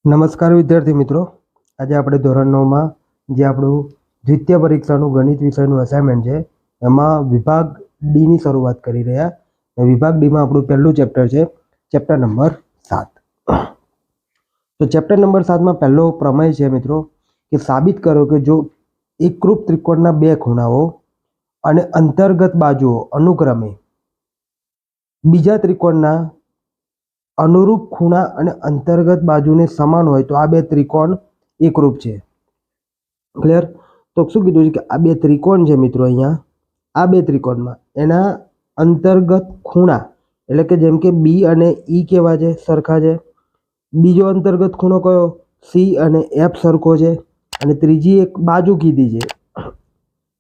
નમસ્કાર વિદ્યાર્થી મિત્રો, આજે આપણે ધોરણ 9 માં જે આપણું દ્વિતીય પરીક્ષાનું ગણિત વિષયનું અસાઇનમેન્ટ છે એમાં વિભાગ ડી ની શરૂઆત કરી રહ્યા. વિભાગ ડી માં આપણું પહેલું ચેપ્ટર છે ચેપ્ટર નંબર 7. તો ચેપ્ટર નંબર 7 માં પહેલો પ્રમેય છે મિત્રો કે સાબિત કરો કે જો એકરૂપ ત્રિકોણના બે ખૂણાઓ અને અંતર્ગત બાજુઓ અનુક્રમે બીજા ત્રિકોણના અનુરૂપ ખૂણા અને અંતર્ગત બાજુને સમાન હોય તો આ બે ત્રિકોણ એકરૂપ છે. ક્લિયર? તો શું કીધું છે કે આ બે ત્રિકોણ છે મિત્રો, અહીંયા આ બે ત્રિકોણમાં એના અંતર્ગત ખૂણા એટલે કે જેમ કે બી અને ઈ કેવા છે, સરખા છે. બીજો અંતર્ગત ખૂણો કયો? સી અને એફ સરખો છે. અને ત્રીજી એક બાજુ કીધી છે,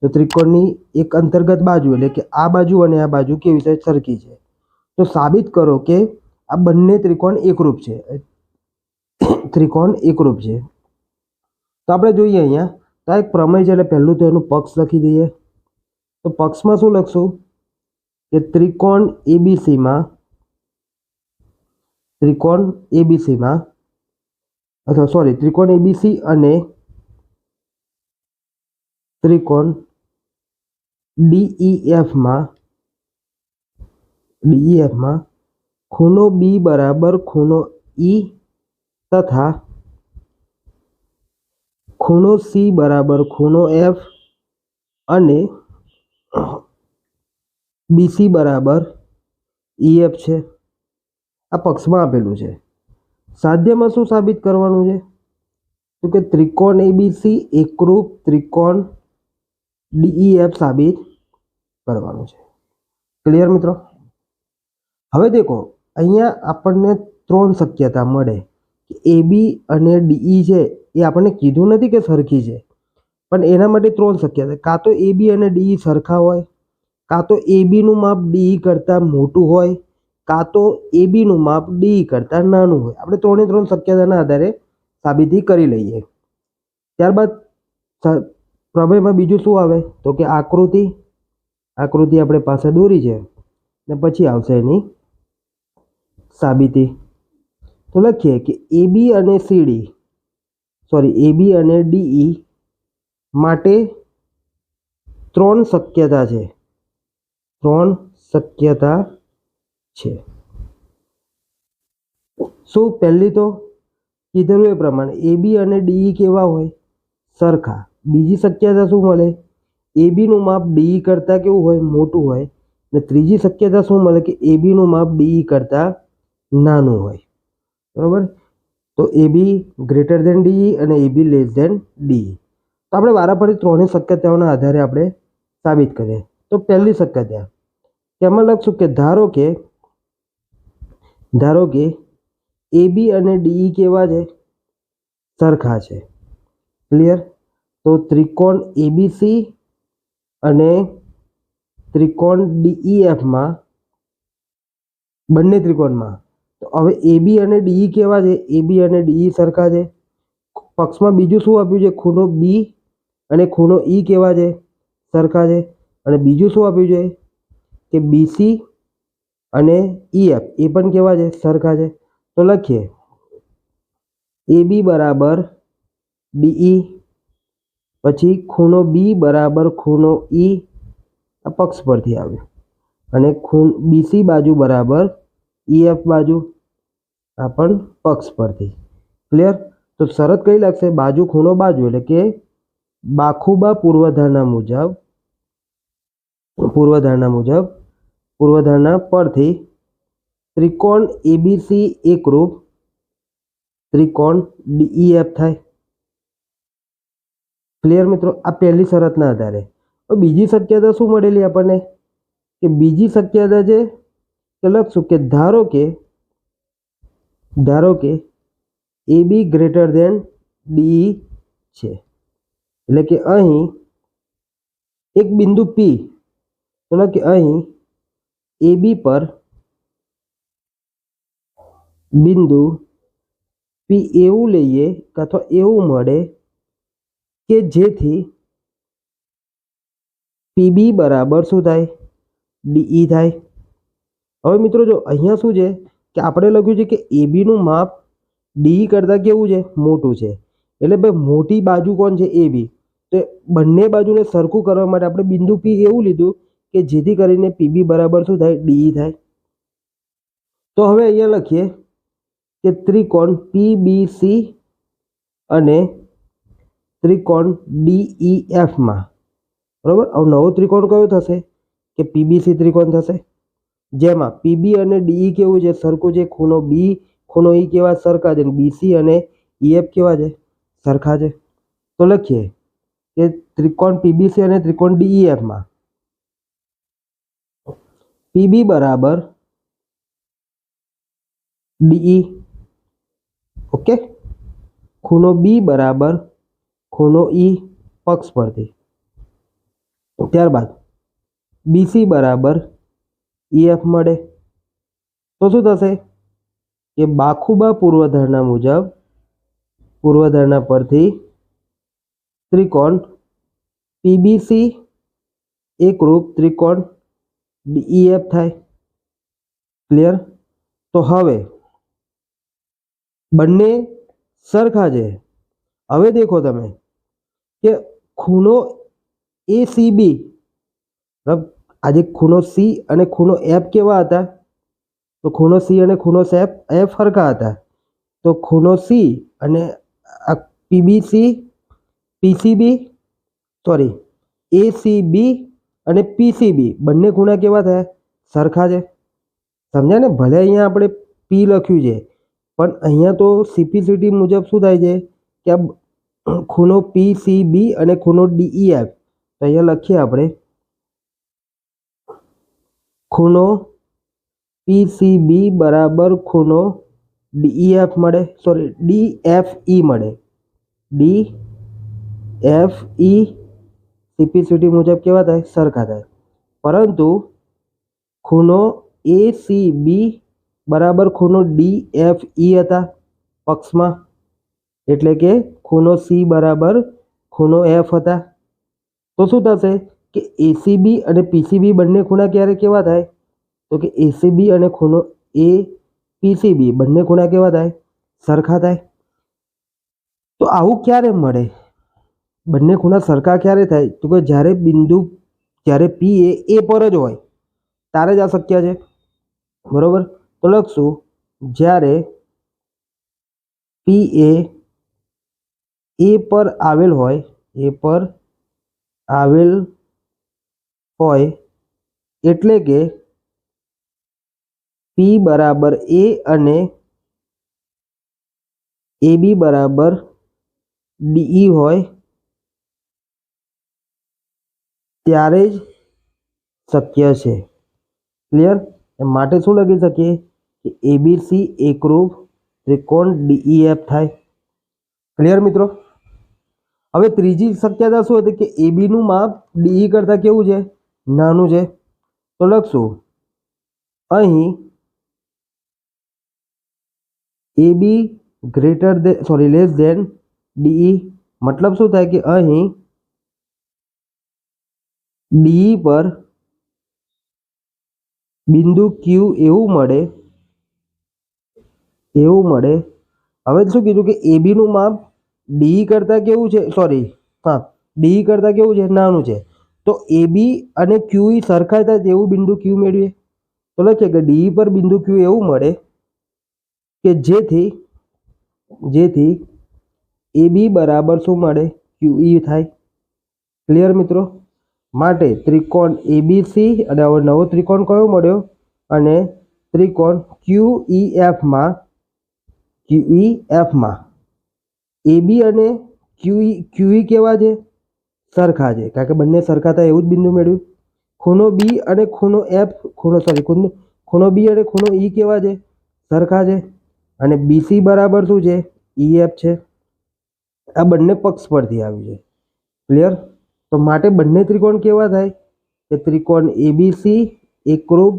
તો ત્રિકોણની એક અંતર્ગત બાજુ એટલે કે આ બાજુ અને આ બાજુ કેવી છે? સરખી છે. તો સાબિત કરો કે આ બંને ત્રિકોણ એકરૂપ છે. ત્રિકોણ એકરૂપ છે. તો આપણે જોઈએ અહીંયા તો આ એક પ્રમેય છે એટલે પહેલું તો એનું પક્ષ લખી દઈએ. તો પક્ષમાં શું લખશું કે ત્રિકોણ એબીસી અને ત્રિકોણ ડીઈએફમાં ખૂણો બી બરાબર ખૂણો ઈ તથા ખૂણો સી બરાબર ખૂણો એફ અને બીસી બરાબર ઈએફ છે. આ પક્ષમાં આપેલું છે. સાધ્યમાં શું સાબિત કરવાનું છે? તો કે ત્રિકોણ એબીસી એકરૂપ ત્રિકોણ ડીઈએફ સાબિત કરવાનું છે. ક્લિયર મિત્રો? હવે દેખો અહીંયા આપણને ત્રણ શક્યતા મળે કે એબી અને ડીઈ છે એ આપણને કીધું નથી કે સરખી છે, પણ એના માટે ત્રણ શક્યતા. કાં તો એબી અને ડીઈ સરખા હોય, કાં તો એબીનું માપ ડીઈ કરતાં મોટું હોય, કાં તો એબીનું માપ ડીઈ કરતાં નાનું હોય. આપણે ત્રણ શક્યતાના આધારે સાબિતી કરી લઈએ. ત્યારબાદ પ્રમેયમાં બીજું શું આવે તો કે આકૃતિ આપણે પાસે દોરી છે ને પછી આવશે એની સાબિતી. તો લખીએ કે એબી અને ડીઈ માટે ત્રણ શક્યતા છે. શું? પહેલી તો કીધેલું એ પ્રમાણે એબી અને ડીઈ કેવા હોય? સરખા. બીજી શક્યતા શું મળે? એબીનું માપ ડીઈ કરતાં કેવું હોય? મોટું હોય. ને ત્રીજી શક્યતા શું મળે કે એબીનું માપ ડીઈ કરતાં નાનું હોય. બરાબર? તો એબી ગ્રેટર ધેન ડીઈ અને એબી લેસ ધેન ડીઈ. તો આપણે વારાફરતી ત્રણેય શક્યતાઓના આધારે આપણે સાબિત કરીએ. તો પહેલી શક્યતા તેમાં લખશું કે ધારો કે એબી અને ડીઈ કેવા છે? સરખા છે. ક્લિયર? તો ત્રિકોણ એબીસી અને ત્રિકોણ ડીઈએફમાં બંને ત્રિકોણમાં તો હવે એબી અને ડીઈ કેવા છે? એબી અને ડીઈ સરખા છે. પક્ષમાં બીજું શું આપ્યું છે? ખૂણો બી અને ખૂણો ઈ કેવા છે? સરખા છે. અને બીજું શું આપ્યું છે કે બીસી અને ઈએફ એ પણ કેવા છે? સરખા છે. તો લખીએ એબી બરાબર ડીઈ, પછી ખૂણો બી બરાબર ખૂણો ઈ, આ પક્ષ પરથી આવ્યું, અને બીસી બાજુ બરાબર ઈએફ બાજુ, આ પણ પક્ષ પરથી. ક્લિયર? તો શરત કઈ લાગશે? બાજુ ખૂણો બાજુ એટલે કે બાખુબા પૂર્વધારણા પરથી ત્રિકોણ એબીસી એકરૂપ ત્રિકોણ ડીઈએફ થાય. ક્લિયર મિત્રો? આ પહેલી શરતના આધારે. હવે બીજી શક્યતા શું મળેલી આપણને કે બીજી શક્યતા છે કે લખશું કે ધારો કે એબી ગ્રેટર ધેન ડીઈ છે. એટલે કે અહીં એક બિંદુ પી, તો કે અહીં એબી પર બિંદુ પી એવું લઈએ અથવા એવું મળે કે જેથી પીબી બરાબર શું થાય? ડીઈ થાય. હવે મિત્રો જો અહીંયા શું છે કે આપણે લખ્યું છે કે એબીનું માપ ડી કરતાં કેવું છે? મોટું છે. એટલે ભાઈ મોટી બાજુ કોણ છે? એ બી. તો બંને બાજુને સરખું કરવા માટે આપણે બિંદુ પી એવું લીધું કે જેથી કરીને પીબી બરાબર શું થાય? ડીઈ થાય. તો હવે અહીંયા લખીએ કે ત્રિકોણ પીબીસી અને ત્રિકોણ ડીઈએફમાં, બરાબર, હવે નવો ત્રિકોણ કયો થશે? કે પીબીસી ત્રિકોણ થશે, જેમાં પીબી અને ડીઈ કેવું છે? સરખું છે. ખૂણો બી ખૂણો ઈ કેવા? સરખા છે. બીસી અને ઈએફ કેવા છે? સરખા છે. તો લખીએ કે ત્રિકોણ પીબીસી અને ત્રિકોણ ડીઈએફમાં પીબી બરાબર ડીઈ, ઓકે, ખૂણો બી બરાબર ખૂણો ઈ પક્ષ પરથી, ત્યારબાદ બીસી બરાબર ઈએફ મળે. તો શું થશે? કે બાખુબા પૂર્વધારણા પરથી ત્રિકોણ પીબીસી એકરૂપ ત્રિકોણ ડીઈએફ થાય. ક્લિયર? તો હવે બંને સરખા છે. હવે દેખો તમે કે ખૂણો એસીબી, આજે ખૂણો સી અને ખૂણો એફ કેવા હતા? તો ખૂણો સી અને ખૂણો એફ સરખા હતા. તો ખૂણો સી અને આ પીબીસી પીસીબી સોરી એસીબી અને પીસીબી બંને ખૂણા કેવા થયા? સરખા છે. સમજ્યા ને? ભલે અહીંયા આપણે પી લખ્યું છે પણ અહીંયા તો સીપીસીટી મુજબ શું થાય છે કે આ ખૂણો પીસીબી અને ખૂણો ડીઈએફ, તો અહીંયા લખીએ આપણે ખૂણો પીસીબી બરાબર ખૂણો ડીઈએફ મળે, સોરી ડીએફઈ મળે. ડીએફઈ સીપીસીટી મુજબ કેવા થાય? સરખા થાય. પરંતુ ખૂણો એસીબી બરાબર ખૂણો ડીએફઈ હતા પક્ષમાં, એટલે કે ખૂણો સી બરાબર ખૂણો એફ હતા. તો શું થશે કે એસીબી અને પીસીબી બંને ખૂણા ક્યારે કેવા થાય? તો કે એસીબી અને ખૂણો એ પીસીબી બંને ખૂણા કેવા થાય? સરખા થાય. તો આવું ક્યારે મળે? બંને ખૂણા સરખા ક્યારે થાય? તો કે જ્યારે પી એ પર જ હોય ત્યારે જ આ શક્ય છે. બરોબર? તો લખશું જ્યારે પી એ પર આવેલ હોય, એટલે કે પી બરાબર એ અને એ બી બરાબર ડીઈ હોય ત્યારે જ શક્ય છે. ક્લિયર? માટે શું લખી શકીએ કે એબીસી એકરૂપ ત્રિકોણ ડીઈએફ થાય. ક્લિયર મિત્રો? હવે ત્રીજી શક્યતા શું હતી કે એબી નું માપ ડીઈ કરતાં કેવું છે? નાનું છે. તો લખશું અહીં એબી લેસ ધેન ડીઈ, મતલબ શું થાય કે અહીં ડીઈ પર બિંદુ ક્યુ એવું મળે. હવે શું કીધું કે એબી નું માપ ડીઈ કરતાં કેવું છે? ડીઈ કરતાં કેવું છે? નાનું છે. તો એબી અને ક્યુઈ સરખા થાય તેવું બિંદુ ક્યુ મેળવીએ. તો લખીએ કે ડીઈ પર બિંદુ ક્યુ એવું મળે કે જેથી એબી બરાબર શું મળે? ક્યુઈ થાય. ક્લિયર મિત્રો? માટે ત્રિકોણ એબીસી અને હવે નવો ત્રિકોણ કયો મળ્યો? અને ત્રિકોણ ક્યુઈએફમાં એબી અને ક્યુઈ કેવા છે? સરખા છે. કારણ કે બંને સરખા થાય એવું જ બિંદુ મેળવ્યું. ખૂણો બી અને ખૂણો બી અને ખૂણો ઈ કેવા છે? સરખા છે. અને બીસી બરાબર શું છે? ઈએફ છે. આ બંને પક્ષ પરથી આવ્યું છે. ક્લિયર? તો માટે બંને ત્રિકોણ કેવા થાય? કે ત્રિકોણ એબીસી એકરૂપ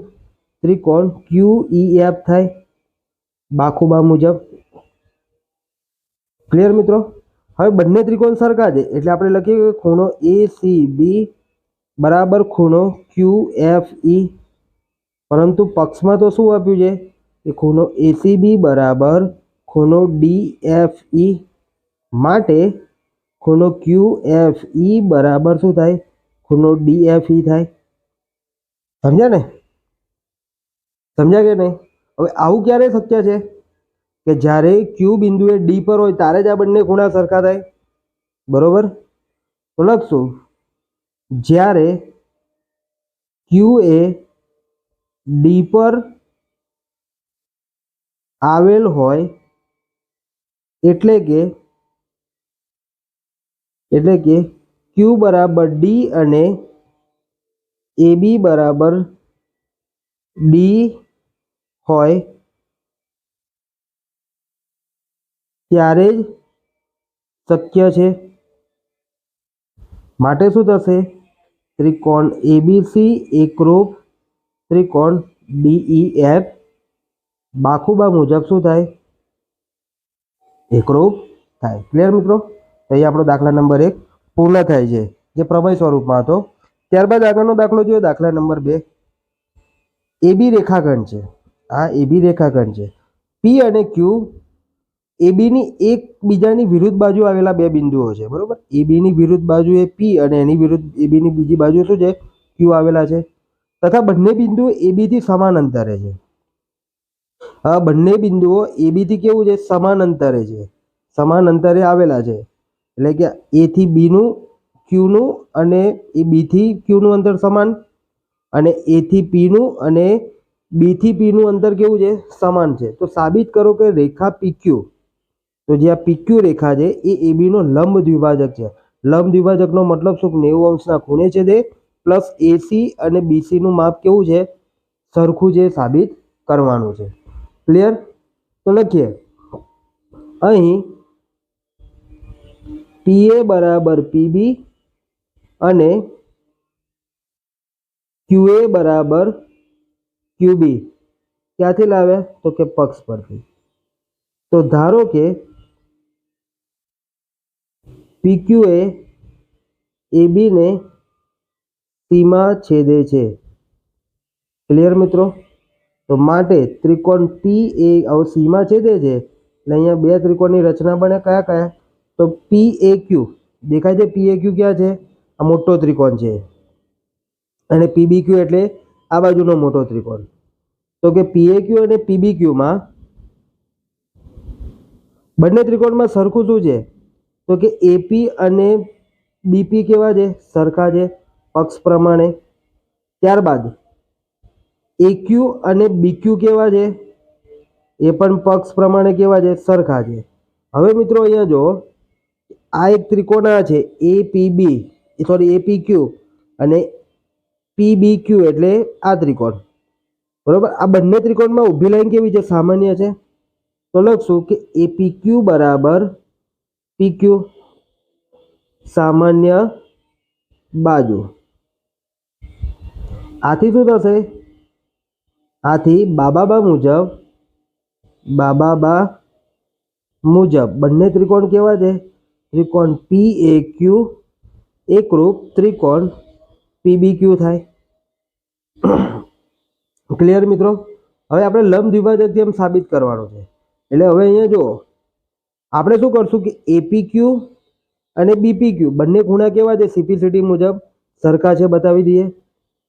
ત્રિકોણ ક્યુઈએફ થાય બાખુબા મુજબ. ક્લિયર મિત્રો? હવે બંને ત્રિકોણ સરખા છે એટલે આપણે લખીએ કે ખૂણો એસીબી બરાબર ખૂણો ક્યુએફઈ, પરંતુ પક્ષમાં તો શું આપ્યું છે કે ખૂણો એસીબી બરાબર ખૂણો DFE માટે ખૂણો QFE બરાબર શું થાય? ખૂણો DFE થાય. સમજ્યા ને? સમજ્યા કે નહીં? હવે આવું ક્યારે શક્ય છે કે જ્યારે Q બિંદુએ D પર હોય ત્યારે જ આ બંને ખૂણા સરખા થાય. બરોબર? તો લખશું જ્યારે Q એ D પર આવેલ હોય એટલે કે Q બરાબર D અને AB બરાબર D હોય ત્યારે જ શક્ય છે. માટે શું થશે? ત્રિકોણ ABC એકરૂપ ત્રિકોણ DEF બાખુબા મુજબ શું થાય? એકરૂપ થાય. ક્લિયર મિત્રો? તો અહીં આપણો દાખલા નંબર 1 પૂર્ણ થાય છે, જે પ્રમેય સ્વરૂપમાં હતો. ત્યારબાદ આગળનો દાખલો જોઈએ, દાખલા નંબર 2. AB રેખાખંડ છે. આ AB રેખાખંડ છે. P અને Q AB ની એકબીજાની વિરુદ્ધ બાજુ આવેલા બે બિંદુઓ છે. બરોબર? AB ની વિરુદ્ધ બાજુએ P અને એની વિરુદ્ધ AB ની બીજી બાજુ શું છે? Q આવેલા છે. તથા બંને બિંદુઓ AB થી સમાન અંતરે છે. આ બંને બિંદુઓ AB થી કેવું છે? સમાન અંતરે છે. સમાન અંતરે આવેલા છે. એટલે કે A થી B નું Q નું અને B થી Q નું અંતર સમાન, અને A થી P નું અને B થી P નું અંતર કેવું છે? સમાન છે. તો સાબિત કરો કે રેખા PQ, તો જે આ PQ રેખા છે એ AB નો લંબ દ્વિભાજક છે. લંબ દ્વિભાજકનો મતલબ શું? 90 અંશના ખૂણે છેદે પ્લસ AC અને BC નું માપ કેવું છે? સરખું છે. સાબિત કરવાનું છે. ક્લિયર? તો લખીએ અહીં PA બરાબર PB અને QA બરાબર QB ક્યાંથી લાવ્યા? તો કે પક્ષ પરથી. તો ધારો કે PQ એ AB ને સીમા છેદે છે. ક્લિયર મિત્રો? તો માટે ત્રિકોણ P એ સીમા છેદે છે એટલે અહીંયા બે ત્રિકોણની રચના બને. કયા કયા? તો PAQ દેખાય છે. PAQ ક્યાં છે? આ મોટો ત્રિકોણ છે. અને PBQ એટલે આ બાજુનો મોટો ત્રિકોણ. તો કે PAQ અને PBQ માં બંને ત્રિકોણમાં સરખું શું છે? તો કે AP અને BP કેવા છે? સરખા છે પક્ષ પ્રમાણે. ત્યારબાદ AQ અને BQ કેવા છે? એ પણ પક્ષ પ્રમાણે કેવા છે? સરખા છે. હવે મિત્રો અહીંયા જો આ એક ત્રિકોણ આ છે APQ અને PBQ એટલે આ ત્રિકોણ. બરોબર? આ બંને ત્રિકોણમાં ઊભી લાઈન કેવી છે? સામાન્ય છે. તો લખશું કે APQ બરાબર PQ સામાન્ય બાજુ. આથી શું થશે? આથી બાબા મુજબ બંને ત્રિકોણ કેવા છે? ત્રિકોણ PAQ એકરૂપ ત્રિકોણ PBQ થાય. ક્લિયર મિત્રો? હવે આપણે લંબ દ્વિભાજકથી એમ સાબિત કરવાનું છે. એટલે હવે અહીંયા જો આપણે શું કરશું કે APQ અને BPQ બંને ખૂણા કેવા છે? CPCT મુજબ સરખા છે. બતાવી દઈએ.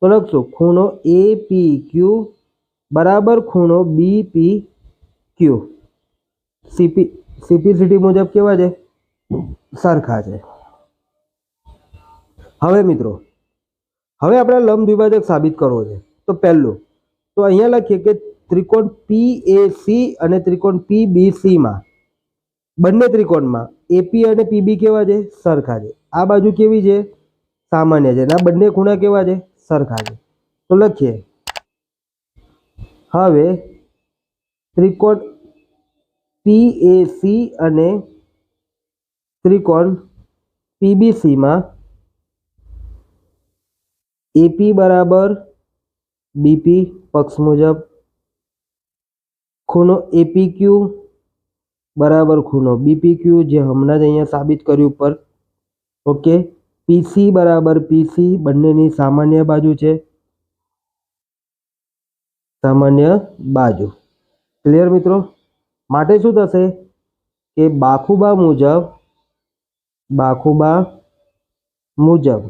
તો લખશું ખૂણો APQ બરાબર ખૂણો BPQ CPCT મુજબ કેવા છે? સરખા છે. હવે મિત્રો હવે આપણે લંબ દ્વિભાજક સાબિત કરવો છે. તો પહેલું તો અહીંયા લખીએ કે ત્રિકોણ PAC અને ત્રિકોણ PBC માં બંને ત્રિકોણમાં AP અને PB કેવા છે? સરખા છે. આ બાજુ કેવી છે? સામાન્ય છે. આ બંને ખૂણા કેવા છે? સરખા છે. તો લખીએ હવે ત્રિકોણ PAC અને ત્રિકોણ PBC માં AP બરાબર BP પક્ષ મુજબ, ખૂણો APQ બરાબર ખૂણો BPQ જે હમણાં જ અહીંયા સાબિત કર્યું ઉપર. ઓકે. PC બરાબર PC બંનેની સામાન્ય બાજુ છે. સામાન્ય બાજુ. ક્લિયર મિત્રો? માટે શું થશે કે બાખુબા મુજબ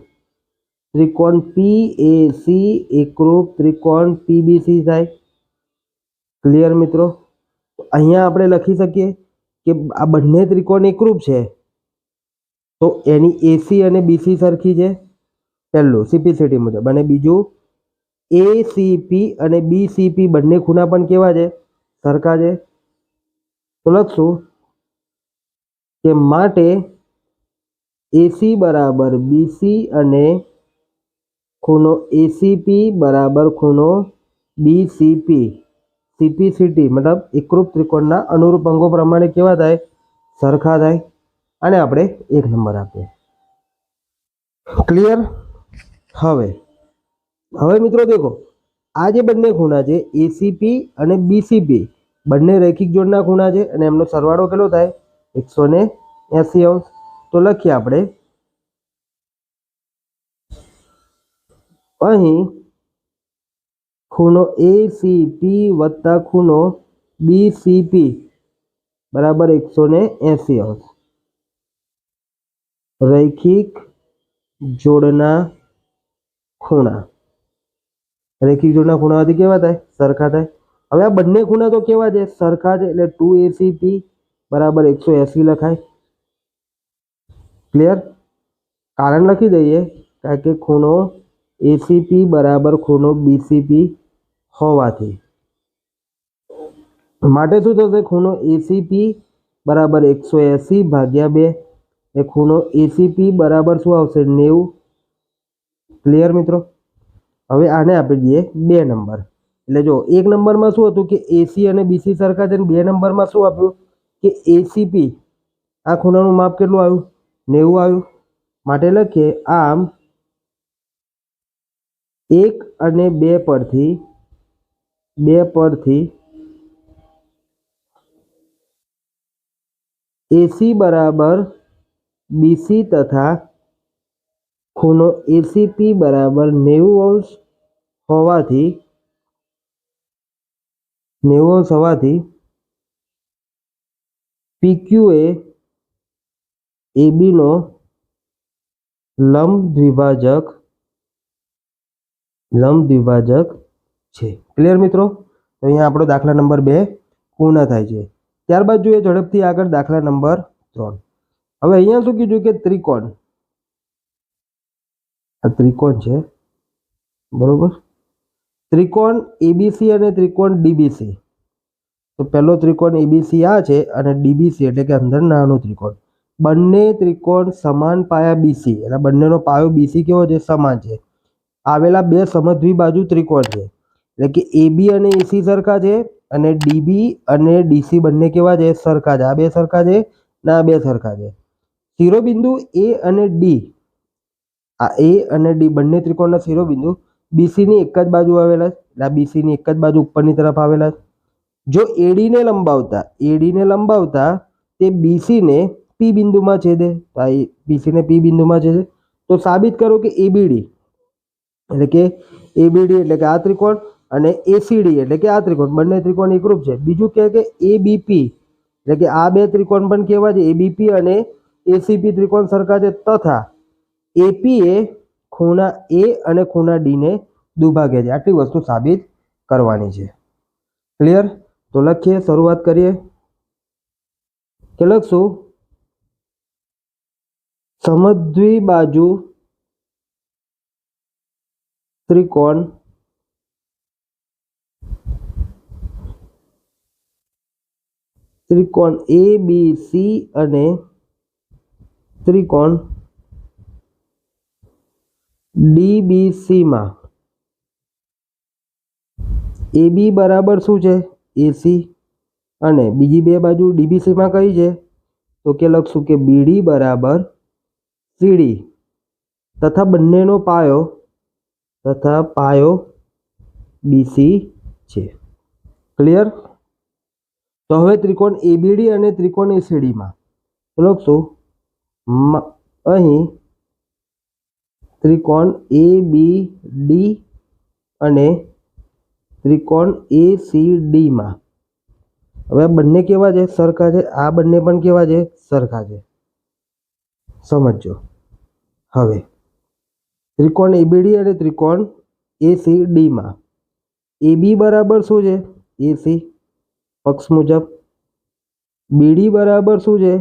ત્રિકોણ પીએસી એકરૂપ ત્રિકોણ પીબીસી થાય. ક્લિયર મિત્રો? અહીંયા આપણે લખી શકીએ કે આ બંને ત્રિકોણ એકરૂપ છે તો એની એસી અને બીસી સરખી છે, પહેલું સીપીસીટી મુજબ. અને બીજું એસીપી અને બીસીપી બંને ખૂણા પણ કેવા છે? સરખા છે. તો લખશું કે માટે એસી બરાબર બીસી અને ખૂણો એસીપી બરાબર ખૂણો બીસીપી સીપીસીટી મતલબ એકરૂપ ત્રિકોણના અનુરૂપ અંગો પ્રમાણે કેવા થાય? સરખા થાય. અને આપણે 1 નંબર આપીએ. ક્લિયર? હવે મિત્રો દેખો, આ જે બંને ખૂણા છે એસીપી અને બીસીપી બંને રૈખિક જોડના ખૂણા છે અને એમનો સરવાળો કેટલો થાય? 180 અંશ. તો લખીએ આપણે અહીં ખૂણો એસીપી વત્તા ખૂણો બીસીપી બરાબર 180 અંશ રૈખિક જોડના ખૂણા. રૈખિક જોડના ખૂણાથી કેવા થાય? સરખા થાય. હવે આ બંને ખૂણા તો કેવા છે? સરખા છે. એટલે 2ACP બરાબર 180 લખાય. ક્લિયર? કારણ લખી દઈએ કારણ કે ખૂણો એસીપી બરાબર ખૂણો બીસીપી હોવાથી માટે શું થશે? ખૂણો એસીપી બરાબર 180 ભાગ્યા 2 એ ખૂણો એસીપી બરાબર શું આવશે? 90. ક્લિયર મિત્રો? હવે આને આપી દઈએ 2 નંબર. એટલે જો 1 નંબરમાં શું હતું કે એસી અને બીસી સરખા છે, 2 નંબરમાં શું આપ્યું કે એસીપી આ ખૂણાનું માપ કેટલું આવ્યું? 90 આવ્યું. માટે લખીએ આમ 1 અને 2 પરથી એસી બરાબર બીસી તથા ખૂણો એસીપી બરાબર 90 અંશ હોવાથી PQ એ AB નો લંબ દ્વિભાજક છે. ક્લિયર મિત્રો? તો અહીંયા આપણો દાખલા નંબર 2 પૂર્ણ થાય છે. ત્યારબાદ જોઈએ ઝડપથી આગળ દાખલા નંબર 3. હવે અહીંયા શું કીધું કે ત્રિકોણ, આ ત્રિકોણ છે બરોબર, ત્રિકોણ એબીસી અને ત્રિકોણ ડીબીસી. તો પહેલો ત્રિકોણ એબીસી આ છે અને ડીબીસી એટલે કે અંદર નાનો ત્રિકોણ. બંને ત્રિકોણ સમાન પાયા બીસી એટલે બંનેનો પાયો બીસી કેવો છે? સમાન છે. આવેલા બે સમદ્વિબાજુ ત્રિકોણ છે એટલે કે એબી અને એસી સરખા છે અને ડીબી અને ડીસી બંને કેવા છે? સરખા છે. આ બે સરખા છે ને આ બે સરખા છે. શિરોબિંદુ એ અને ડી, આ એ અને ડી બંને ત્રિકોણના શિરોબિંદુ બીસીની એક જ બાજુ આવેલા છે. એટલે આ બીસીની એક જ બાજુ ઉપરની તરફ આવેલા છે. જો એડીને લંબાવતા તે બીસીને પી બિંદુમાં છેદે, તો આ બીસીને પી બિંદુમાં છેદે, તો સાબિત કરો કે એબીડી એટલે કે આ ત્રિકોણ અને એસીડી એટલે કે આ ત્રિકોણ બંને ત્રિકોણ એકરૂપ છે. બીજું કહે કે એબીપી એટલે કે આ બે ત્રિકોણ પણ કેવા છે? એબીપી અને એસીપી ત્રિકોણ સરખા છે તથા એપી એ ખૂણા એ અને ખૂણા ડી ને દુભાગે છે. આટલી વસ્તુ સાબિત કરવાની છે. ક્લિયર? તો લખીએ, શરૂઆત કરીએ કે લખશું સમદ્વિબાજુ ત્રિકોણ એબીસી અને ત્રિકોણ ડીબીસીમાં એબી બરાબર શું છે? એસી અને બીજી બે બાજુ ડીબીસીમાં કઈ છે? તો કે લખશું કે બીડી બરાબર સીડી તથા બંનેનો પાયો બીસી છે. ક્લિયર? તો હવે ત્રિકોણ એબીડી અને ત્રિકોણ એસીડીમાં લખશું અહીં ત્રિકોણ એબીડી અને ત્રિકોણ એસીડીમાં હવે આ બંને કેવા છે? સરખા છે. આ બંને પણ કેવા છે? સરખા છે. સમજો. હવે ત્રિકોણ એબીડી અને ત્રિકોણ એસીડી માં એબી બરાબર શું છે? એસી પક્ષ મુજબ. બીડી બરાબર શું છે?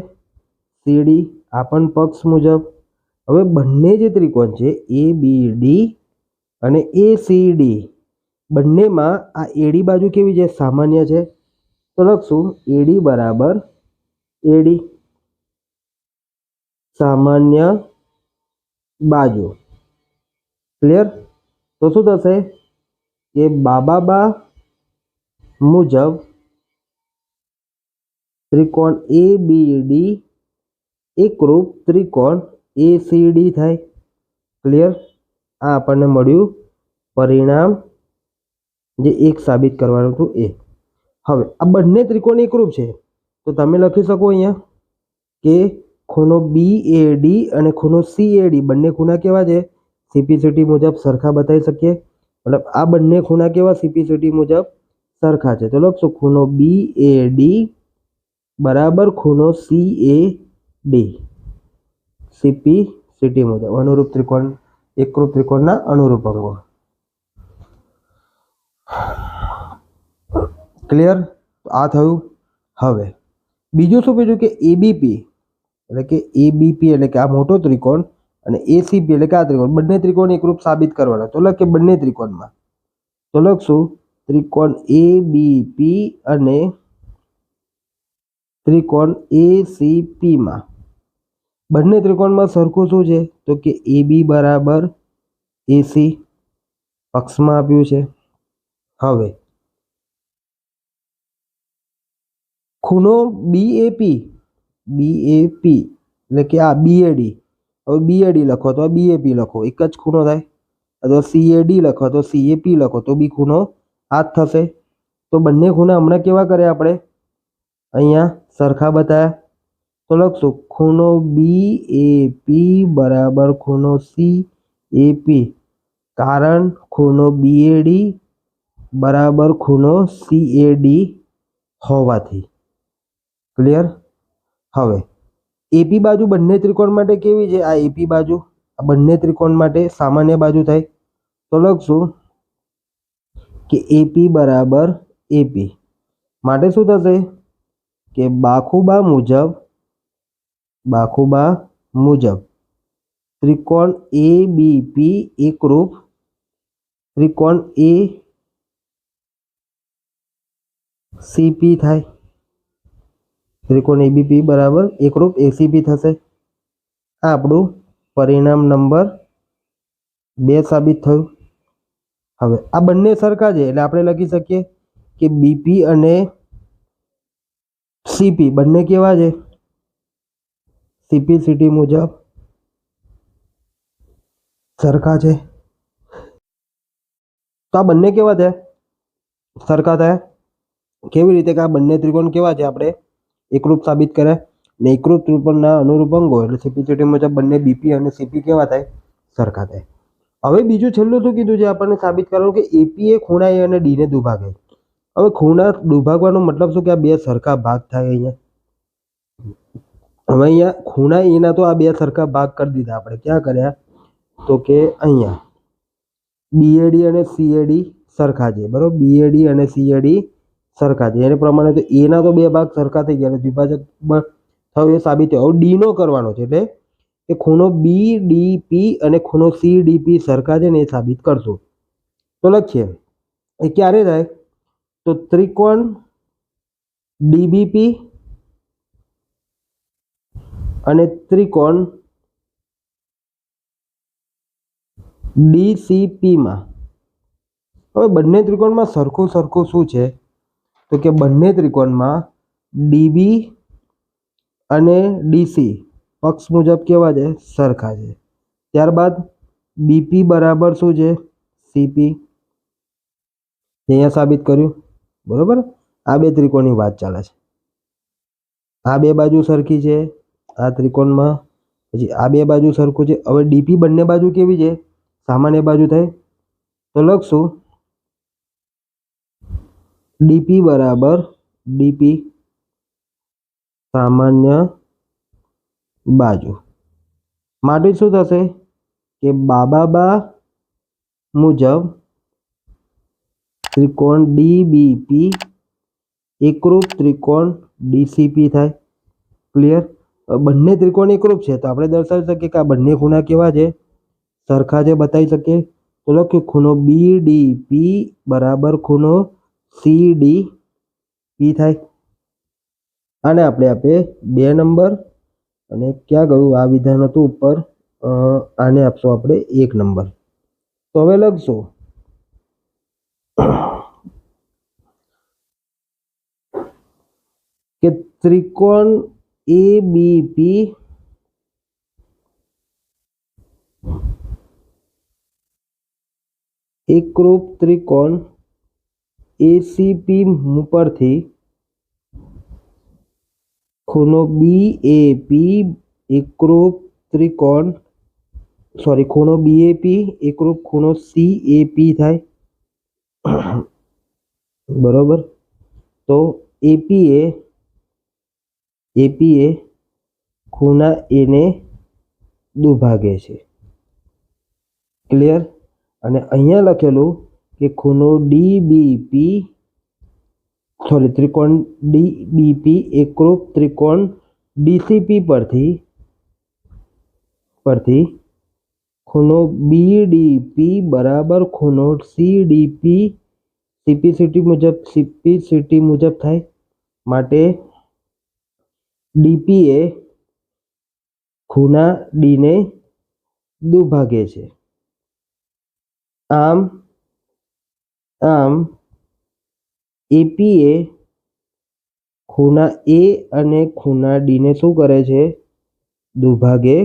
સીડી આ પણ પક્ષ મુજબ. હવે બંને જે ત્રિકોણ છે એબીડી અને એસીડી બંનેમાં આ એડી બાજુ કેવી છે? સામાન્ય છે. તો લખશું એડી બરાબર એડી સામાન્ય બાજુ. ક્લિયર? તો શું થશે કે બાબા મુજબ ત્રિકોણ એબીડી એકરૂપ ત્રિકોણ એસીડી થાય. ક્લિયર? આ આપણને મળ્યું પરિણામ જે એક સાબિત કરવાનું હતું એ. હવે આ બંને ત્રિકોણ એકરૂપ છે તો તમે લખી શકો અહીંયા કે ખૂણો બીએડી અને ખૂણો સીએડી બંને ખૂણા કેવા છે? સીપીસીટી મુજબ સરખા બતાવી શકીએ. મતલબ આ બંને ખૂણા કેવા? સીપીસીટી મુજબ સરખા છે. તો લખશું ખૂણો બીએડી બરાબર ખૂણો સીએડી સીપીસીટી મુજબ અનુરૂપ ત્રિકોણ એકરૂપ ત્રિકોણના અનુરૂપ અંગો. ક્લિયર? આ થયું. હવે બીજું શું પૂછ્યું કે એબીપી એટલે કે એબીપી એટલે કે આ મોટો ત્રિકોણ અને એસીપી એટલે કે આ ત્રિકોણ બંને ત્રિકોણ એકરૂપ સાબિત કરવાના. તો લખીએ બંને ત્રિકોણમાં. તો લખશું ત્રિકોણ એબીપી અને ત્રિકોણ એસીપી માં બંને ત્રિકોણમાં સરખું શું છે? તો કે એબી બરાબર એસી પક્ષમાં આપ્યું છે. હવે ખૂણો બીએપી એટલે કે આ બીએડી. હવે બીએડી લખો તો બીએપી લખો, એક જ ખૂણો થાય. અથવા સીએડી લખો તો સીએપી લખો તો બી ખૂણો આ જ થશે. તો બંને ખૂણા હમણાં કેવા કર્યા આપણે? અહીંયા સરખા બતાવ્યા. તો લખશું ખૂણો બીએપી બરાબર ખૂણો સીએપી કારણ ખૂણો બીએડી બરાબર ખૂણો સીએડી હોવાથી. ક્લિયર? હવે એપી બાજુ બંને ત્રિકોણ માટે કેવી છે? આ એપી બાજુ આ બંને ત્રિકોણ માટે સામાન્ય બાજુ થાય. તો લખશું કે એપી બરાબર એપી માટે શું થશે કે બાખુબા મુજબ ત્રિકોણ એબીપી એકરૂપ ત્રિકોણ એસીપી થાય. ત્રિકોણ એબીપી બરાબર એકરૂપ એસીપી થશે. આ આપણું પરિણામ નંબર 2 સાબિત થયું. હવે આ બંને સરખા છે એટલે આપણે લખી શકીએ કે બીપી અને સીપી બંને કેવા છે? સીપીસીટી મુજબ સરખા છે. તો આ બંને કેવા થયા? સરખા થયા. કેવી રીતે કે આ બંને ત્રિકોણ કેવા છે? આપણે એકરૂપ સાબિત કર્યા ને એકરૂપ ત્રિકોણના અનુરૂપ અંગો એટલે સીપીસીટી મુજબ બંને બીપી અને સીપી કેવા થાય? સરખા થાય. હવે બીજું છેલ્લું શું કીધું છે? આપણને સાબિત કરવાનું કે એપી એ ખૂણા એ અને ડી ને દુભાગે. હવે ખૂણા દુભાગવાનો મતલબ શું કે આ બે સરખા ભાગ થાય. અહીંયા હવે અહીંયા ખૂણા એના તો આ બે સરખા ભાગ કરી દીધા આપણે. ક્યાં કર્યા? તો કે અહીંયા બીએડી અને સીએડી સરખા છે. બરોબર? બીએડી અને સીએડી સરખા છે. એને પ્રમાણે તો એના તો બે ભાગ સરખા થઈ ગયા એટલે દ્વિભાજક થયું એ સાબિત થયું. હવે ડી નો કરવાનો છે એટલે કે ખૂણો બીડીપી અને ખૂણો સીડીપી સરખા છે ને એ સાબિત કરશું. તો લખીએ એ ક્યારે થાય? તો ત્રિકોણ ડીબીપી અને ત્રિકોણ ડીસીપી માં. હવે બંને ત્રિકોણમાં સરખું શું છે? તો કે બંને ત્રિકોણમાં ડીબી અને ડીસી પક્ષ મુજબ કેવા છે? સરખા છે. ત્યારબાદ બીપી બરાબર શું છે? સીપી. અહીંયા સાબિત કર્યું. બરોબર? આ બે ત્રિકોણની વાત ચાલે છે. આ બે બાજુ સરખી છે આ ત્રિકોણમાં, પછી આ બે બાજુ સરખું છે. હવે ડીપી બંને બાજુ કેવી છે? સામાન્ય બાજુ થાય. તો લખશું ડીપી બરાબર ડીપી સામાન્ય બાજુ માટે શું થશે કે બાબા મુજબ ત્રિકોણ ડીબીપી એકરૂપ ત્રિકોણ ડીસીપી થાય. ક્લિયર? બંને ત્રિકોણ એકરૂપ છે તો આપણે દર્શાવી શકીએ કે આ બંને ખૂણા કેવા છે, સરખા છે, બતાવી શકીએ. તો લખ્યું ખૂણો બીડીપી બરાબર ખૂણો સીડીપી થાય. આને આપણે આપીએ 2 નંબર અને ક્યાં ગયું આ વિધાન હતું ઉપર, આને આપશું આપણે 1 નંબર. તો હવે લખશું કે ત્રિકોણ એબીપી એકરૂપ ત્રિકોણ એસીપી પરથી ખૂણો બીએપી એકરૂપ ત્રિકોણ ખૂણો બીએપી એકરૂપ ખૂણો સીએપી થાય. બરોબર? તો એપી એ ખૂણા એને દુભાગે છે. ક્લિયર? અને અહીંયા લખેલું કે ખૂણો ત્રિકોણ ડીબીપી એકરૂપ ત્રિકોણ ડીસીપી પરથી ખૂણો બીડીપી બરાબર ખૂણો સીડીપી સીપીસીટી મુજબ થાય. માટે ડીપી એ ખૂણા ડીને દુભાગે છે. આમ એપી એ ખૂણા એ અને ખૂણા ડીને શું કરે છે? દુભાગે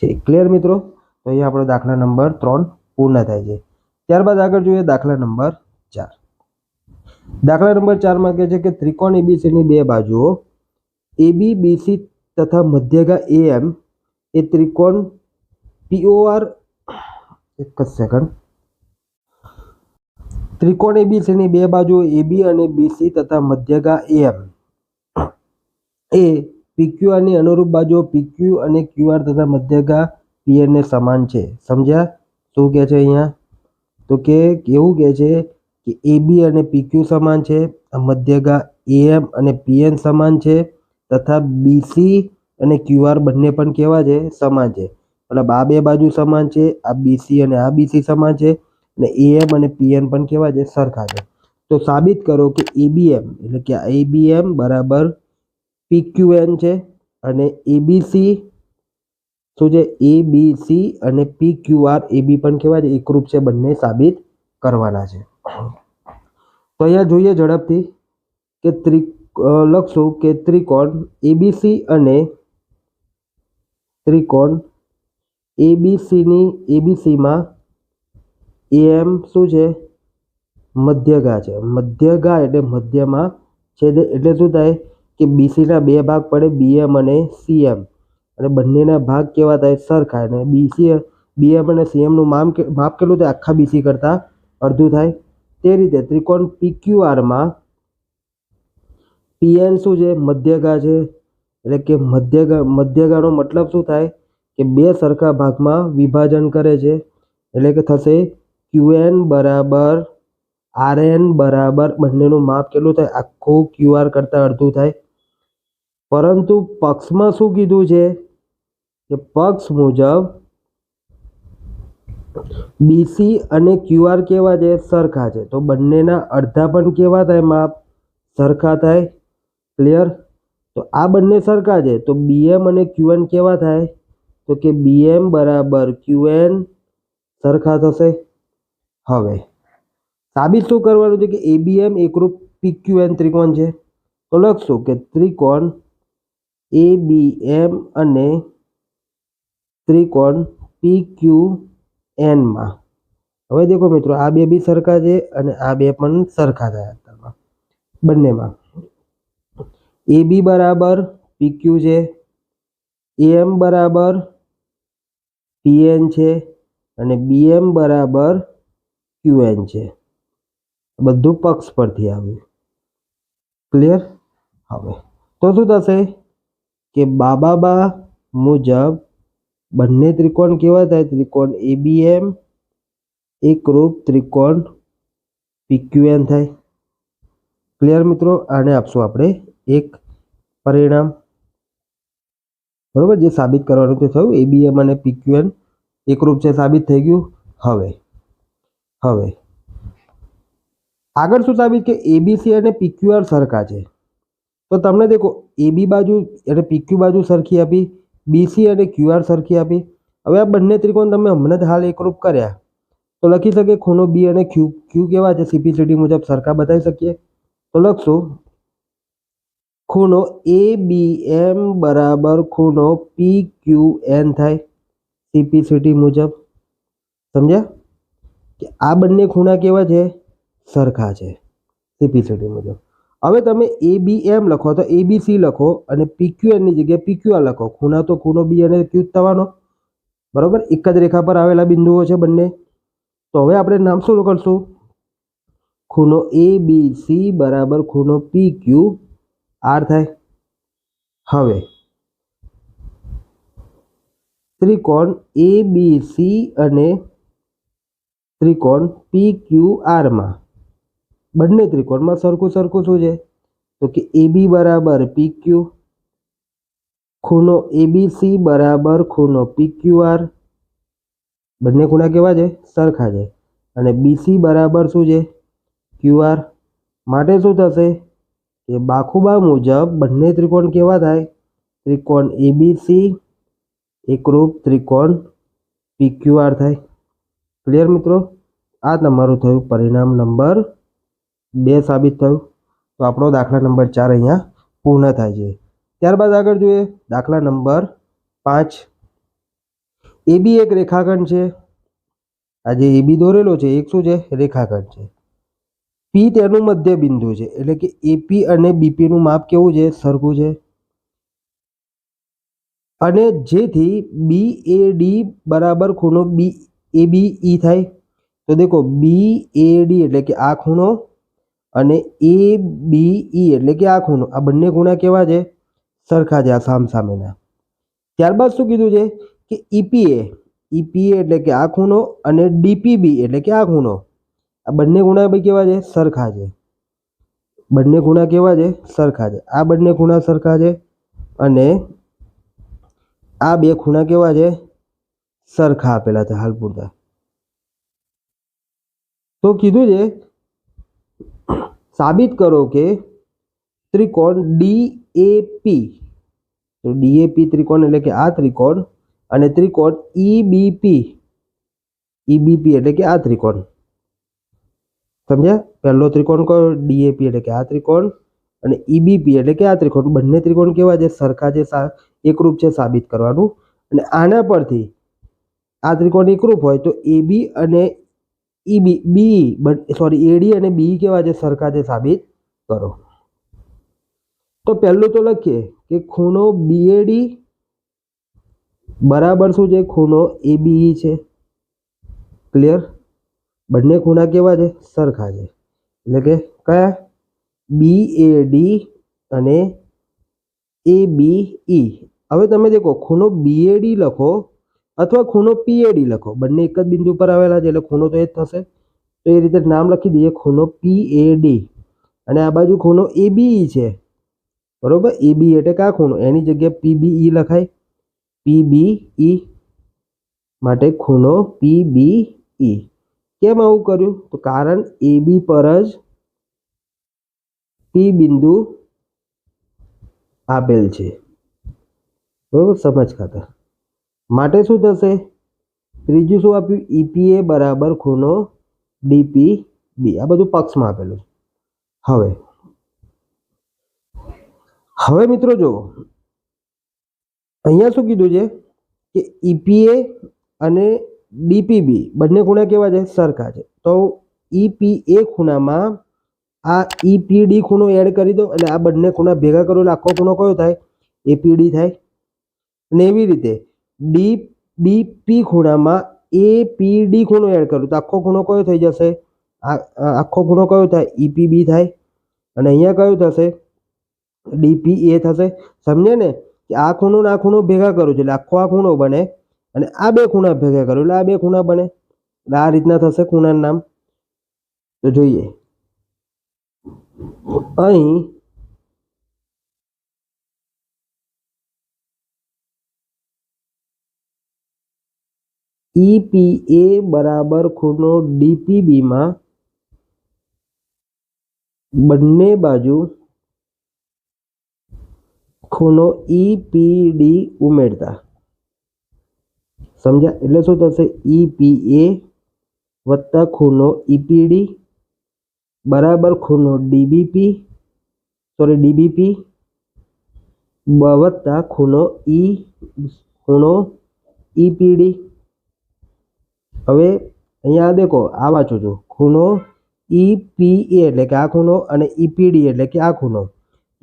છે. ક્લિયર મિત્રો? તો અહીંયા આપણો દાખલા નંબર 3 પૂર્ણ થાય છે. ત્યારબાદ આગળ જોઈએ દાખલા નંબર 4. દાખલા નંબર 4 કહે છે કે ત્રિકોણ એબીસીની 2 બાજુઓ એબી બીસી તથા મધ્યગા એએમ એ ત્રિકોણ પીઓઆર ત્રિકોણ એબીસીની 2 બાજુઓ એબી અને બીસી તથા મધ્યગા એએમ એ પીક્યુઆરની અનુરૂપ બાજુઓ પીક્યુ અને ક્યુઆર તથા મધ્યગા પીએન ને સમાન છે. સમજ્યા? શું કહે છે અહીંયા? તો કે એવું કહે છે કે એબી અને પીક્યુ સમાન છે, મધ્યગા એએમ અને પીએન સમાન છે તથા બીસી અને ક્યુઆર બંને પણ કેવા છે? સમાન છે. મતલબ આ 2 બાજુ સમાન છે, આ બીસી અને આ બીસી સમાન છે અને એએમ અને પીએન પણ કેવા છે? સરખા છે. તો સાબિત કરો કે એબીએમ એટલે કે એબીએમ બરાબર પીક્યુએન છે અને એબીસી શું છે? એબીસી અને પીક્યુઆર એબી પણ કેવા છે? એકરૂપ છે. બંને સાબિત કરવાના છે. તો અહીંયા જોઈએ ઝડપથી કે લખશું કે ત્રિકોણ એબીસી અને ત્રિકોણ એબીસીમાં એમ શું છે? મધ્યગા છે. મધ્યગા એટલે મધ્યમાં છેદે એટલે શું થાય કે બીસીના 2 ભાગ પડે, બીએમ અને સીએમ, અને બંનેના ભાગ કેવા થાય? સરખા. અને બીએમ અને સીએમનું માપ કેટલું થાય? આખા બીસી કરતાં અડધું થાય. તે રીતે ત્રિકોણ પીક્યુઆરમાં પીએન શું છે? મધ્યગા છે. એટલે કે મધ્યગાનો મતલબ શું થાય કે 2 સરખા ભાગમાં વિભાજન કરે છે. એટલે કે થશે ક્યુએન બરાબર આરએન બરાબર બંનેનું માપ કેટલું થાય? આખું ક્યુઆર કરતાં અડધું થાય. પરંતુ પક્ષમાં શું કીધું છે કે પક્ષ મુજબ બીસી અને ક્યુઆર કેવા છે? સરખા છે. તો બંનેના અડધા પણ કેવા થાય? માપ સરખા થાય. ક્લિયર? તો આ બંને સરખા છે તો બીએમ અને ક્યુએન કેવા થાય? તો કે બીએમ બરાબર ક્યુએન સરખા થશે. હવે સાબિત શું કરવાનું છે કે એબીએમ એકરૂપ પીક્યુએન ત્રિકોણ છે. તો લખશું કે ત્રિકોણ એબીએમ અને ત્રિકોણ પીક્યુએનમાં હવે દેખો મિત્રો આ 2 બી સરખા છે અને આ 2 પણ સરખા થયા બંનેમાં. એબી બરાબર પીક્યુ છે, એમ બરાબર પીએન છે અને બીએમ બરાબર ક્યુએન છે. બધું પક્ષ પરથી આવ્યું. ક્લિયર? હવે તો શું થશે કે બાબા મુજબ બંને ત્રિકોણ કેવા થાય? ત્રિકોણ ABM એકરૂપ ત્રિકોણ PQN થાય. ક્લિયર મિત્રો? આને આપશું આપણે એક પરિણામ. બરોબર, જે સાબિત કરવાનું તે થયું. ABM અને PQN એકરૂપ છે, સાબિત થઈ ગયું. હવે આગળ શું સાબિત કે ABC અને PQR સરખા છે. તો તમને દેખો AB બાજુ અને PQ બાજુ સરખી આપી, BC અને QR સરખી આપી. હવે આ બંને ત્રિકોણ તમે હમણાં જ હાલ એકરૂપ કર્યા તો લખી શકે ખૂણો B અને Q કેવા છે? CPCD મુજબ સરખા બતાવી શકીએ. તો લખશું ખૂણો ABM બરાબર ખૂણો PQN થાય CPCD મુજબ. સમજ્યા કે આ બંને ખૂણા કેવા છે? સરખા છે CPCD મુજબ. હવે તમે ABM લખો તો ABC લખો અને PQN ની જગ્યાએ PQR લખો. ખૂણા તો ખૂણો B અને Q થવાનો, બરોબર? એક જ રેખા પર આવેલા બિંદુઓ છે બંને. તો હવે આપણે નામ શું કરશું? ખૂણો ABC બરાબર ખૂણો PQR થાય. હવે ત્રિકોણ ABC અને ત્રિકોણ PQR માં બંને ત્રિકોણમાં સરખું શું છે? તો કે AB બરાબર PQ, ખૂણો ABC બરાબર ખૂણો PQR. બંને ખૂણા કેવા છે? સરખા છે. અને BC બરાબર શું છે? QR. માટે શું થશે કે બાખુબા મુજબ બંને ત્રિકોણ કેવા થાય? ત્રિકોણ ABC એકરૂપ ત્રિકોણ PQR થાય. ક્લિયર મિત્રો? આ તમારું થયું પરિણામ નંબર 2 સાબિત થયું. તો આપણો દાખલા નંબર 4 અહીંયા પૂર્ણ થાય છે. ત્યારબાદ આગળ જોઈએ દાખલા નંબર 5. AB એક રેખાખંડ છે. આ જે AB દોરેલો છે એક શું છે? રેખાખંડ છે. P તેનું મધ્ય બિંદુ છે, એટલે કે AP અને BP નું માપ કેવું છે? સરખું છે. અને જેથી BAD બરાબર ખૂણો ABE થાય. તો દેખો BAD એટલે કે આ ખૂણો અને ABE એટલે કે આ ખૂણો, આ બંને ખૂણા કેવા છે? સરખા છે, આ સામસામેના. ત્યારબાદ શું કીધું છે કે EPA એટલે કે આ ખૂણો અને DPB એટલે કે આ ખૂણો, આ બંને ખૂણા ભાઈ કેવા છે? સરખા છે. બંને ખૂણા કેવા છે? સરખા છે. આ બંને ખૂણા સરખા છે અને આ બે ખૂણા કેવા છે? સરખા આપેલા છે હાલ પૂરતા. તો કીધું છે સાબિત કરો કે ત્રિકોણ DAP, તો DAP ત્રિકોણ એટલે કે આ ત્રિકોણ, અને ત્રિકોણ EBP એટલે કે આ ત્રિકોણ. સમજ્યા? પહેલો ત્રિકોણ કયો? DAP એટલે કે આ ત્રિકોણ, અને EBP એટલે કે આ ત્રિકોણ. બંને ત્રિકોણ કેવા છે? સરખા છે, એકરૂપ છે, સાબિત કરવાનું. અને આના પરથી આ ત્રિકોણ એકરૂપ હોય તો AB અને AD અને BE કેવા છે? સરખા છે, સાબિત કરો. તો પહેલું તો લખીએ કે ખૂણો BAD બરાબર શું છે? ખૂણો ABE છે. ક્લિયર? બંને ખૂણા કેવા છે? સરખા છે. એટલે કે કયા? BAD અને ABE. હવે તમે દેખો ખૂણો BAD લખો અથવા ખૂણો PAD લખો, બંને એક જ બિંદુ પર આવેલા છે એટલે ખૂણો તો એ જ થશે. તો એ રીતે નામ લખી દઈએ ખૂણો PAD, અને આ બાજુ ખૂણો ABE છે. બરોબર? AB એટલે કે આ ખૂણો, એની જગ્યાએ PBE લખાય. PBE માટે ખૂણો PBE. કેમ આવું કર્યું? તો કારણ AB પર જ P બિંદુ આપેલ છે. બરોબર? સમજ ખાતર. માટે શું થશે? ત્રીજું શું આપ્યું? EPA બરાબર ખૂણો DPB. આ બધું પક્ષમાં આપેલું છે. હવે મિત્રો જો અહીંયા શું કીધું છે કે EPA અને DPB બંને ખૂણા કેવા છે? સરખા છે. તો EPA ખૂણામાં આ EPD ખૂણો એડ કરી દો, એટલે આ બંને ખૂણા ભેગા કરો એટલે આખો ખૂણો કયો થાય? APD થાય. અને એવી રીતે DBP ખૂણામાં APD ખૂણો એડ કરું તો આખો ખૂણો કયો થઈ જશે? આખો ખૂણો કયો થાય? EPB થાય. અને અહીંયા કયું થશે? DPA થશે. સમજે ને કે આ ખૂણો ને આ ખૂણો ભેગા કરું છું એટલે આખો આ ખૂણો બને અને આ બે ખૂણા ભેગા કરું એટલે આ બે ખૂણા બને. આ રીતના થશે ખૂણાનું નામ. તો જોઈએ અહીં EPA બરાબર ખૂણો DPB માં બંને બાજુ ખૂણો EPD ઉમેરતા. સમજ્યા? એટલે શું થશે? EPA વત્તા ખૂણો EPD બરાબર ખૂણો DBP વત્તા ખૂણો EPD. હવે અહીંયા દેખો આ વાંચું છું. ખૂણો EPA એટલે કે આ ખૂણો અને EPD એટલે કે આ ખૂણો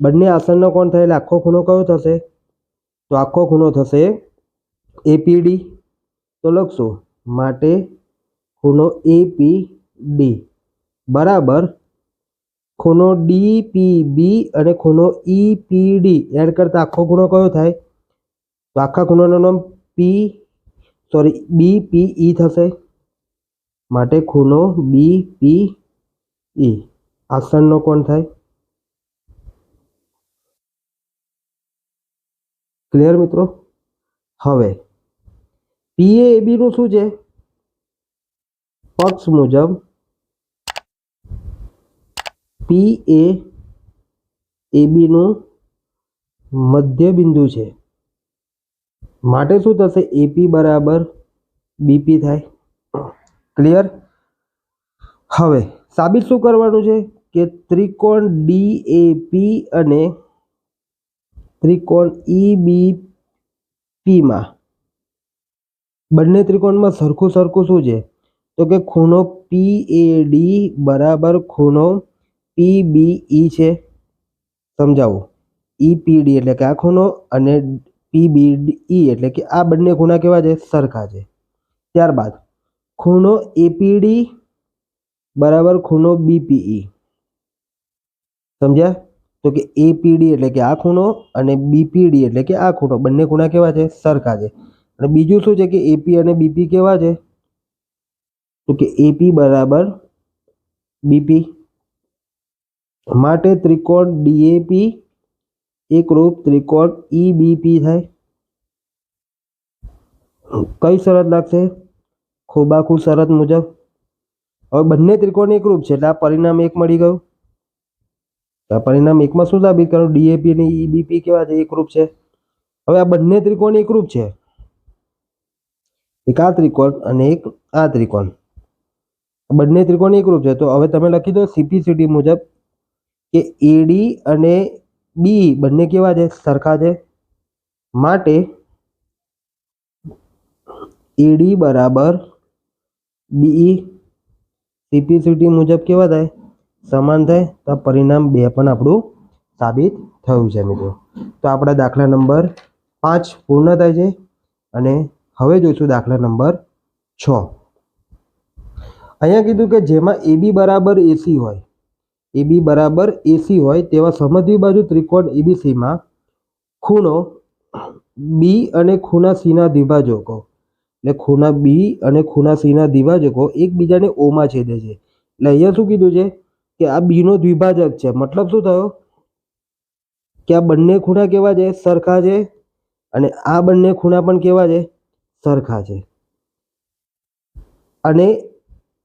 બંને આસનનો કોણ થાય એટલે આખો ખૂણો કયો થશે? તો આખો ખૂણો થશે APD. તો લખશું માટે ખૂણો APD બરાબર ખૂણો DPB અને ખૂણો EPD એડ કરતા આખો ખૂણો કયો થાય? તો આખા ખૂણાનું નામ BPE થશે. માટે ખૂણો BPE આસનનો કોણ થાય. ક્લિયર મિત્રો? હવે PAB નું શું છે? પક્ષ મુજબ PAB નું મધ્ય બિંદુ છે. માટે શું થશે? AP બરાબર BP થાય. ક્લિયર? હવે સાબિત શું કરવાનું છે કે ત્રિકોણ DAP અને ત્રિકોણ EBP માં બંને ત્રિકોણમાં સરખું શું છે? તો કે ખૂણો PAD બરાબર ખૂણો PBE છે. સમજાવું? EPD એટલે કે આ ખૂણો અને PBE એટલે કે આ બંને ખૂણા કેવા છે? સરખા છે. ત્યારબાદ ખૂણો APD બરાબર ખૂણો BPE. સમજ્યા? તો કે APD એટલે કે આ ખૂણો અને BPD એટલે કે આ ખૂણો બંને ખૂણા કેવા છે? સરખા છે. અને બીજું શું છે કે AP અને BP કેવા છે? તો કે AP બરાબર BP. માટે ત્રિકોણ DAP એકરૂપ ત્રિકોણ EBP થાય. કઈ શરત લાગશે? ખોબાખૂબ શરત મુજબ. હવે બંને ત્રિકોણ એકરૂપ છે એટલે આ પરિણામ 1 મળી ગયું. આ પરિણામ 1 માં શું સાબિત કરવાનું? DAP અને EBP કેવા છે? એકરૂપ છે. હવે આ બંને ત્રિકોણ એકરૂપ છે. એક આ ત્રિકોણ અને એક આ ત્રિકોણ બંને ત્રિકોણ એકરૂપ છે. તો હવે તમે લખી દો CPCD મુજબ કે AD અને BE બંને કેવા છે? સરખા છે. માટે AD બરાબર BE CPCD મુજબ કેવા થાય? સમાન થાય. તો પરિણામ 2 પણ આપણું સાબિત થયું છે મિત્રો. તો આપણા દાખલા નંબર 5 પૂર્ણ થાય છે અને હવે જોઈશું દાખલા નંબર 6. અહીંયા કીધું કે જેમાં AB બરાબર AC હોય તેવા સમદ્વિબાજુ ત્રિકોણ ABC માં ખૂણો B અને ખૂણા C ના દ્વિભાજકો એટલે ખૂણા B અને ખૂણા C ના દ્વિભાજકો એકબીજાને O માં છેદે છે. એટલે અહીંયા શું કીધું છે કે આ B નો દ્વિભાજક છે. મતલબ શું થયો કે આ બંને ખૂણા કેવા છે? સરખા છે. અને આ બંને ખૂણા પણ કેવા છે? સરખા છે. અને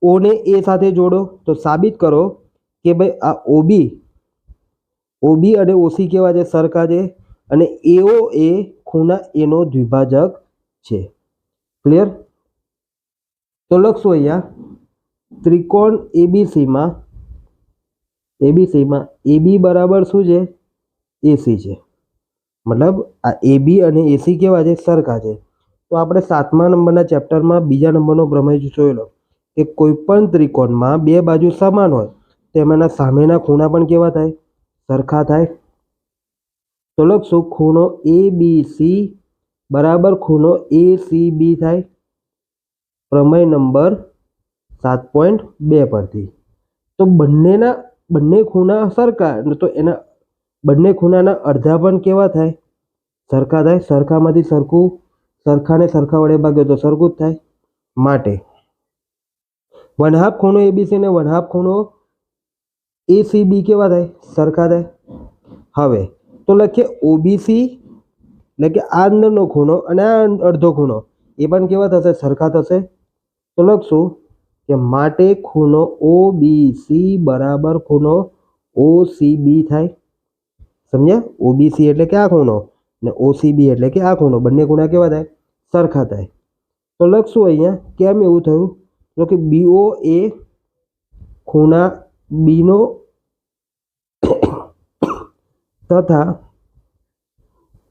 O ને A સાથે જોડો તો સાબિત કરો કે ભાઈ આ OB અને OC કેવા છે? સરખા છે. અને AO એ ખૂણા A નો દ્વિભાજક છે. ક્લિયર? તો લખશું અહીંયા ત્રિકોણ ABC માં AB બરાબર શું છે? AC છે. મતલબ આ AB અને AC કેવા છે? સરખા છે. તો આપણે 7મા નંબરના ચેપ્ટરમાં બીજા નંબરનો પ્રમેય જોયેલો કે કોઈ પણ ત્રિકોણમાં બે બાજુ સમાન હોય તેમાંના સામેના ખૂણા પણ કેવા થાય? સરખા થાય. તો લખશું ખૂણો ABC બરાબર ખૂણો ACB થાય. પ્રમેય નંબર 7.2 પરથી. તો બંને ખૂણા સરખા તો એના બંને ખૂણાના અડધા પણ કેવા થાય? સરખા થાય. સરખામાંથી સરખું, સરખાને સરખા વડે ભાગ્યો તો સરખું જ થાય. માટે વન હાફ ખૂણો એબીસી ને વન હાફ ખૂણો એસીબી કેવા થાય? સરખા થાય. હવે તો લખીએ ઓબીસી એટલે કે આ અંદરનો ખૂણો અને આ અડધો ખૂણો એ પણ કેવા થશે? સરખા થશે. તો લખશું કે માટે ખૂણો ઓબીસી બરાબર ખૂણો ઓસીબી થાય. સમજ્યા? ઓબીસી એટલે કે આ ખૂણો ને ઓસીબી એટલે કે આ ખૂણો, બંને ખૂણા કેવા થાય? સરખા થાય. તો લખશું અહીંયા કેમ એવું થયું? તો કે બીઓ એ ખૂણા બીનો તથા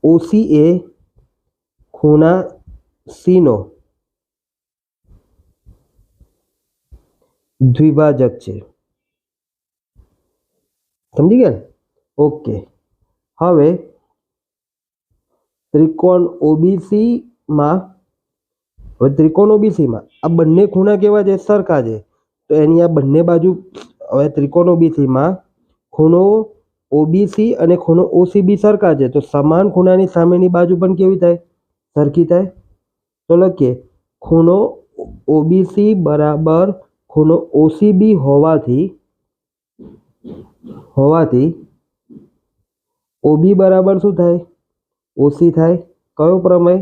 ઓસી એ ખૂણા સીનો દ્વિભાજક છે. સમજી ગયા? ઓકે. હવે ત્રિકોણ ઓબીસીમાં આ બંને ખૂણા કેવા છે? સરખા છે. તો એની આ બંને બાજુ, હવે ત્રિકોણ ઓબીસીમાં ખૂણો ઓબીસી અને ખૂણો ઓસીબી સરખા છે, તો સમાન ખૂણાની સામેની બાજુ પણ કેવી થાય? સરખી થાય. તો લખીએ ખૂણો ઓબીસી બરાબર ખૂણો ઓસીબી હોવાથી ઓબી બરાબર શું થાય? ઓસી થાય. કયો પ્રમેય?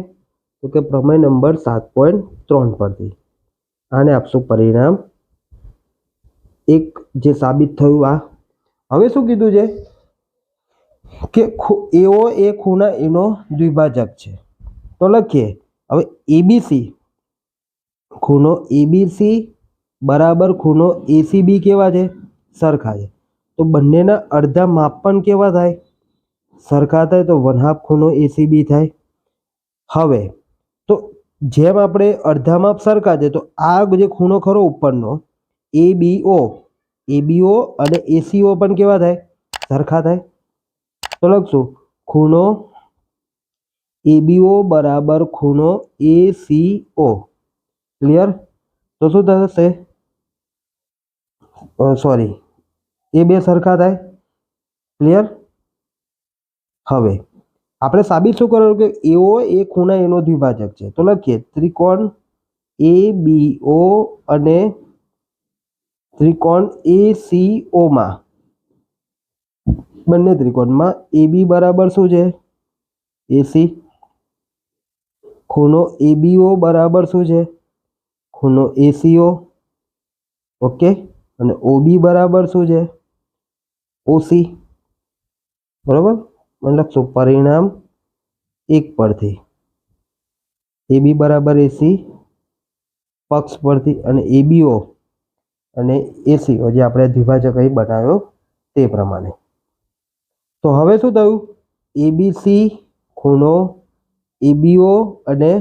તો કે પ્રમેય નંબર 7.3 પરથી. આને આપશું પરિણામ 1 જે સાબિત થયું. આ હવે શું કીધું છે કે એઓ એ ખૂણા એનો દ્વિભાજક છે. તો લખીએ હવે એબીસી ખૂણો એબીસી બરાબર ખૂણો એસીબી કેવા છે? સરખા છે. તો બંનેના અડધા માપ પણ કેવા થાય? સરખા થાય. તો વન હાફ ખૂણો એસીબી થાય. હવે તો જેમ આપણે અડધા માપ સરખા છે, તો આ જે ખૂણો ખરો ઉપરનો એબીઓ અને એસીઓ પણ કેવા થાય? સરખા થાય. તો લખશું ખૂણો એબીઓ બરાબર ખૂણો એસીઓ. ક્લિયર? તો શું થશે? સોરી, એ બે સરખા થાય. ક્લિયર? હવે આપણે સાબિત શું કરવાનું કે એઓ એ ખૂણા એનો દ્વિભાજક છે. તો લખીએ ત્રિકોણ એબીઓ અને ત્રિકોણ એસીઓમાં બંને ત્રિકોણમાં એબી બરાબર શું છે? એસી. ખૂણો એબીઓ બરાબર શું છે? ખૂણો એસીઓ. ઓકે. અને ઓબી બરાબર શું છે? ઓસી. બરાબર? લખશું પરિણામ 1 પરથી એબી બરાબર એસી પક્ષ પરથી અને એબીઓ અને એસીઓ જે આપણે દ્વિભાજક અહીં બનાવ્યો તે પ્રમાણે. તો હવે શું થયું? એબીસી ખૂણો એબીઓ અને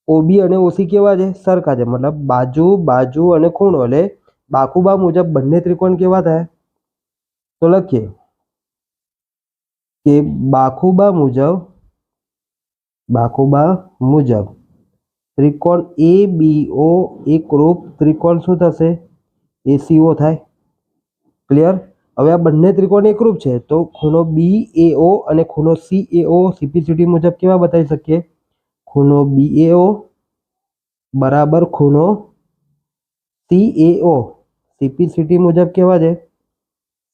ઓબી અને ઓસી કેવા છે? સરખા છે. મતલબ બાજુ અને ખૂણો એટલે બાકુબા મુજબ બંને ત્રિકોણ કેવા થાય? તો લખીએ કે બાકુબા મુજબ ત્રિકોણ એબીઓ એકરૂપ ત્રિકોણ શું થશે? એસીઓ થાય. ક્લિયર? હવે આ બંને ત્રિકોણ એકરૂપ છે, તો ખૂણો બીએઓ અને ખૂણો સીએઓ સીપીસીટી મુજબ કેવા બતાવી શકીએ? ખૂણો બીએઓ બરાબર ખૂણો સીએઓ સીપીસીટી મુજબ કેવા છે?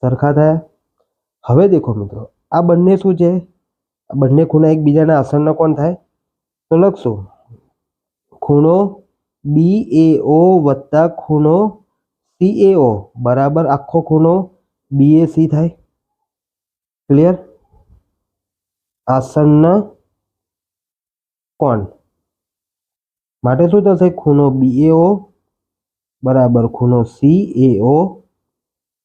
સરખા થયા. હવે દેખો મિત્રો, આ બંને શું છે? આ બંને ખૂણા એકબીજાના આસનના કોણ થાય? તો લખશું ખૂણો બીએઓ વત્તા ખૂણો સીએઓ બરાબર આખો ખૂણો બીએસી થાય. ક્લિયર? આસનના કોણ માટે શું થશે? ખૂણો બીએઓ બરાબર ખૂણો સીએઓ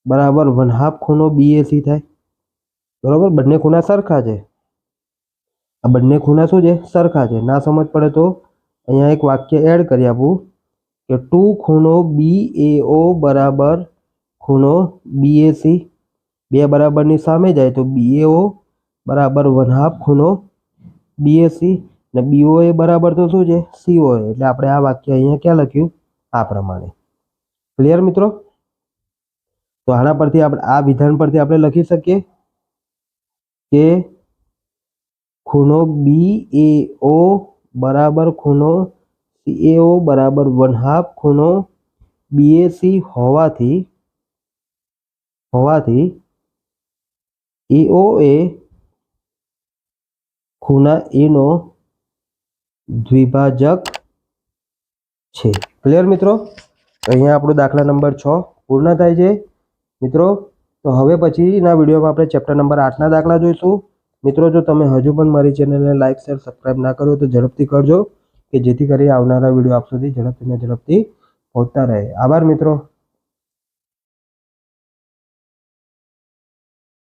બરાબર વન હાફ ખૂણો બીએસી થાય. બરાબર? બંને ખૂણા સરખા છે. આ બંને ખૂણા શું છે? સરખા છે. ના સમજ પડે તો અહીંયા એક વાક્ય એડ કરી આપું કે 2 ખૂણો બીએઓ બરાબર ખૂણો બીએસી. બે બરાબરની સામે જાય તો બીએઓ બરાબર વન હાફ ખૂણો બીએસી ને બીઓ એ બરાબર તો શું છે? સીઓ. એટલે આપણે આ વાક્ય અહીંયા ક્યાં લખ્યું? આ પ્રમાણે. ક્લિયર મિત્રો? તો આના પરથી આપણે આ વિધાન પરથી આપણે લખી શકીએ કે ખૂણો BAO બરાબર ખૂણો CAO બરાબર 1/2 ખૂણો BAC હોવાથી AO એ ખૂણા A નો દ્વિભાજક છે। ક્લિયર મિત્રો? અહીંયા આપણો દાખલા નંબર 6 પૂર્ણ થાય છે મિત્રો। તો હવે પછીના વિડીયોમાં આપણે ચેપ્ટર નંબર 8ના દાખલા જોઈશું મિત્રો। જો તમે હજુ પણ મારી ચેનલને લાઇક શેર સબસ્ક્રાઇબ ના કરો તો ઝડપથી કરજો કે જેથી કરી આવનારા વિડીયો આપ સુધી ઝડપથી પહોંચતા રહે। આભાર મિત્રો।